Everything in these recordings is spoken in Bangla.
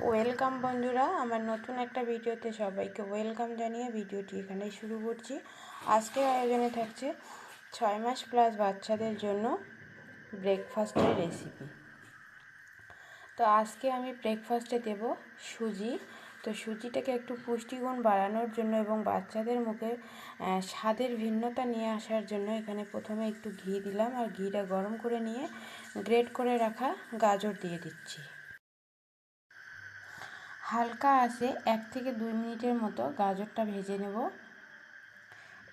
ওয়েলকাম বন্ধুরা, আমার নতুন একটা ভিডিওতে সবাইকে ওয়েলকাম জানিয়ে ভিডিওটি এখানেই শুরু করছি। আজকে আয়োজনে থাকছে 6 মাস প্লাস বাচ্চাদের জন্য ব্রেকফাস্টের রেসিপি। তো আজকে আমি ব্রেকফাস্টে দেব সুজি। তো সুজিটাকে একটু পুষ্টিগুণ বাড়ানোর জন্য এবং বাচ্চাদের মুখে স্বাদের ভিন্নতা নিয়ে আসার জন্য এখানে প্রথমে একটু ঘি দিলাম, আর ঘিটা গরম করে নিয়ে গ্রেট করে রাখা গাজর দিয়ে দিচ্ছি। হালকা আঁচে 1 থেকে 2 মিনিটের মতো গাজরটা ভেজে নেব।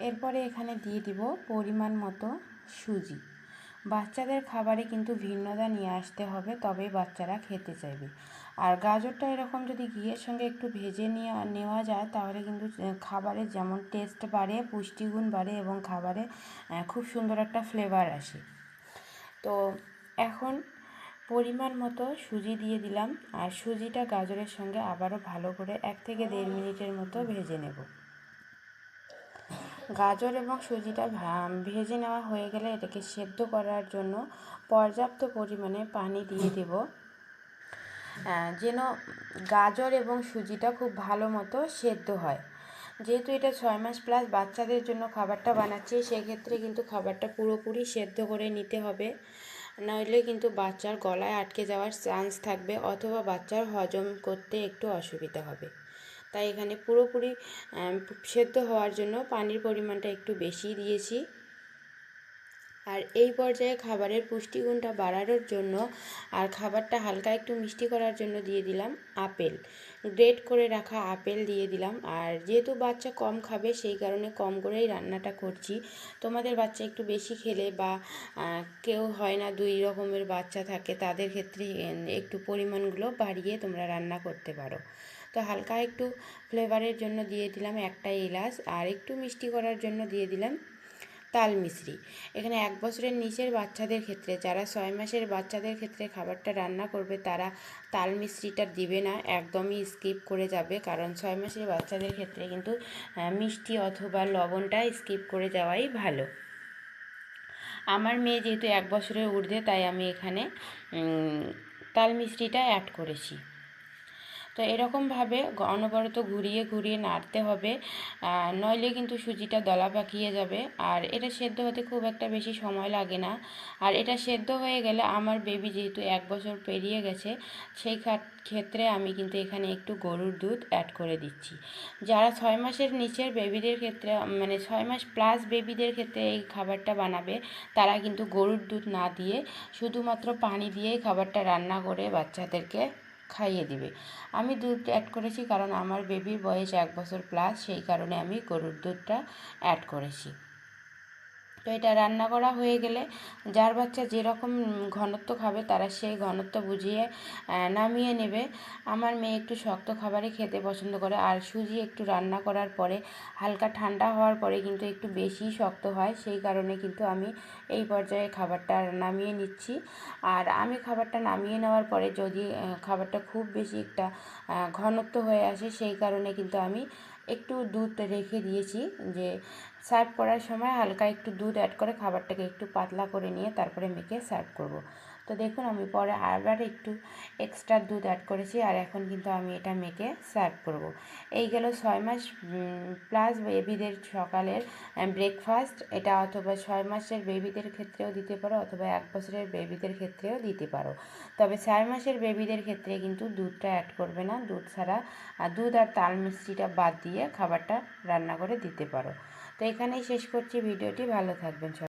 এরপরে এখানে দিয়ে দিব পরিমাণ মতো সুজি। বাচ্চাদের খাবারে কিন্তু ভিন্নতা নিয়ে আসতে হবে, তবেই বাচ্চারা খেতে চাইবে। আর গাজরটা এরকম যদি ঘিয়ের সঙ্গে একটু ভেজে নেওয়া যায় তাহলে কিন্তু খাবারের যেমন টেস্ট বাড়ে, পুষ্টিগুণ বাড়ে এবং খাবারে খুব সুন্দর একটা ফ্লেভার আসে। তো এখন পরিমাণ মতো সুজি দিয়ে দিলাম, আর সুজিটা গাজরের সঙ্গে আবারও ভালো করে 1 থেকে 1.5 মিনিটের মতো ভেজে নেব। গাজর এবং সুজিটা ভেজে নেওয়া হয়ে গেলে এটাকে সেদ্ধ করার জন্য পর্যাপ্ত পরিমাণে পানি দিয়ে দেব, যেন গাজর এবং সুজিটা খুব ভালো মতো সেদ্ধ হয়। যেহেতু এটা 6 মাস প্লাস বাচ্চাদের জন্য খাবারটা বানাচ্ছি, সেক্ষেত্রে কিন্তু খাবারটা পুরোপুরি সেদ্ধ করে নিতে হবে, নইলে কিন্তু বাচ্চার গলায় আটকে যাওয়ার চান্স থাকবে অথবা বাচ্চার হজম করতে একটু অসুবিধা হবে। তাই এখানে পুরোপুরি সেদ্ধ হওয়ার জন্য পানির পরিমাণটা একটু বেশি দিয়েছি। আর এই পর্যায়ে খাবারের পুষ্টিগুণটা বাড়ানোর জন্য আর খাবারটা হালকা একটু মিষ্টি করার জন্য দিয়ে দিলাম আপেল। গ্রেট করে রাখা আপেল দিয়ে দিলাম। আর যেহেতু বাচ্চা কম খাবে সেই কারণে কম করেই রান্নাটা করছি। তোমাদের বাচ্চা একটু বেশি খেলে বা কেউ হয় না 2 রকমের বাচ্চা থাকে, তাদের ক্ষেত্রে একটু পরিমাণগুলো বাড়িয়ে তোমরা রান্না করতে পারো। তো হালকা একটু ফ্লেভারের জন্য দিয়ে দিলাম একটা এলাচ, আর একটু মিষ্টি করার জন্য দিয়ে দিলাম তাল মিছরি। এখানে 1 বছরের নিচের বাচ্চাদের ক্ষেত্রে, যারা 6 মাসের বাচ্চাদের ক্ষেত্রে খাবারটা রান্না করবে তারা তাল মিছরিটা দিবে না, একদমই স্কিপ করে যাবে, কারণ 6 মাসের বাচ্চাদের ক্ষেত্রে কিন্তু মিষ্টি অথবা লবণটা স্কিপ করে যাওয়াই ভালো। আমার মেয়ে যেহেতু 1 বছরের ঊর্ধ্বে, তাই আমি এখানে তাল মিছরিটা অ্যাড করেছি। তো এরকমভাবে অনবরত ঘুরিয়ে ঘুরিয়ে নাড়তে হবে, নইলে কিন্তু সুজিটা দলা পাকিয়ে যাবে। আর এটা সেদ্ধ হতে খুব একটা বেশি সময় লাগে না। আর এটা সেদ্ধ হয়ে গেলে আমার বেবি যেহেতু 1 বছর পেরিয়ে গেছে, সেই ক্ষেত্রে আমি কিন্তু এখানে একটু গরুর দুধ অ্যাড করে দিচ্ছি। যারা 6 মাসের নিচের বেবিদের ক্ষেত্রে, মানে 6 মাস প্লাস বেবিদের ক্ষেত্রে এই খাবারটা বানাবে, তারা কিন্তু গরুর দুধ না দিয়ে শুধুমাত্র পানি দিয়েই খাবারটা রান্না করে বাচ্চাদেরকে খাইয়ে দিবে। আমি দুধ অ্যাড করেছি কারণ আমার বেবির বয়স 1 বছর প্লাস, সেই কারণে আমি গরুর দুধটা অ্যাড করেছি। তো এটা রান্না করা হয়ে গেলে যার বাচ্চা যেরকম ঘনত্ব খাবে তারা সেই ঘনত্ব বুঝিয়ে নামিয়ে নেবে। আমার মেয়ে একটু শক্ত খাবারই খেতে পছন্দ করে, আর সুজি একটু রান্না করার পরে হালকা ঠান্ডা হওয়ার পরে কিন্তু একটু বেশি শক্ত হয়, সেই কারণে কিন্তু আমি এই পর্যায়ে খাবারটা নামিয়ে নিচ্ছি। আর আমি খাবারটা নামিয়ে নেওয়ার পরে যদি খাবারটা খুব বেশি একটা ঘনত্ব হয়ে আসে, সেই কারণে কিন্তু আমি একটু দুধ রেখে দিয়েছি, যে সার্ভ করার সময় হালকা একটু দুধ অ্যাড করে খাবারটাকে একটু পাতলা করে নিয়ে তারপরে মেখে সার্ভ করব। তো দেখুন আমি পরে আবার একটু এক্সট্রা দুধ অ্যাড করেছি, আর এখন কিন্তু আমি এটা মেখে সার্ভ করব। এই গেল 6 মাস প্লাস বেবিদের সকালের ব্রেকফাস্ট। এটা অথবা 6 মাসের বেবিদের ক্ষেত্রেও দিতে পারো অথবা 1 বছরের বেবিদের ক্ষেত্রেও দিতে পারো। তবে 6 মাসের বেবিদের ক্ষেত্রে কিন্তু দুধটা অ্যাড করবে না, দুধ ছাড়া দুধ আর তাল মিষ্টিটা বাদ দিয়ে খাবারটা রান্না করে দিতে পারো। তো এখানেই শেষ করছি ভিডিওটি। ভালো থাকবেন সবাই।